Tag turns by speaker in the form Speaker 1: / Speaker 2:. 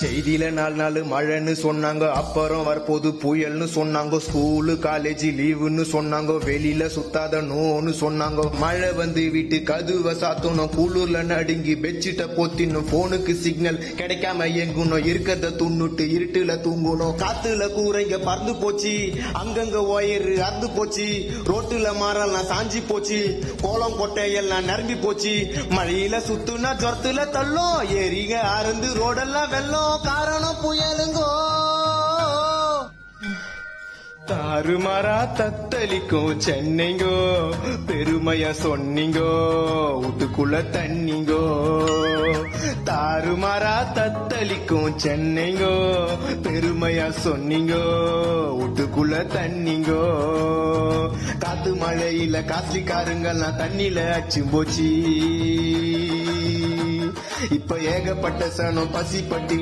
Speaker 1: செய்தியில 4 நாள் மழைன்னு சொன்னாங்க, அப்புறம் வரப்போது புயல்னு சொன்னாங்க. ஸ்கூலு காலேஜ் லீவுன்னு சொன்னாங்க, வெளியில சுத்தாத நோன்னு சொன்னாங்க. மழை வந்து வீட்டு கதுவ சாத்தணும், குளூர்ல நடுங்கி பெட்ஷீட்ட போத்தினும், போனுக்கு சிக்னல் கிடைக்காம எங்கணும், இருக்கிறத துண்ணுட்டு இருட்டுல தூங்கணும். காத்துல கூரைங்க பறந்து போச்சு, அங்கங்க ஒயரு அறுந்து போச்சு, ரோட்டுல மரம்லாம் சாஞ்சி போச்சு, கோலம் கொட்டை எல்லாம் நிரம்பி போச்சு. மழையில சுத்துனா ஜொரத்துல தள்ளும், ஏரிங்க அறந்து ரோடெல்லாம் வெள்ளம். காரணம் புயலுங்கோ, தாறுமாறா தத்தளிக்கும் சென்னைங்கோ, பெருமையா சொன்னீங்கோ வீட்டுக்குள்ள தண்ணிங்கோ. தாறுமாறா தத்தளிக்கும் சென்னைங்கோ, பெருமையா சொன்னீங்கோ வீட்டுக்குள்ள தண்ணிங்கோ. காத்து மழையில காஸ்ட்லி காருங்கெல்லாம் தண்ணியில அச்சு போச்சு. இப்ப ஏகப்பட்ட சனம் பசி பட்டி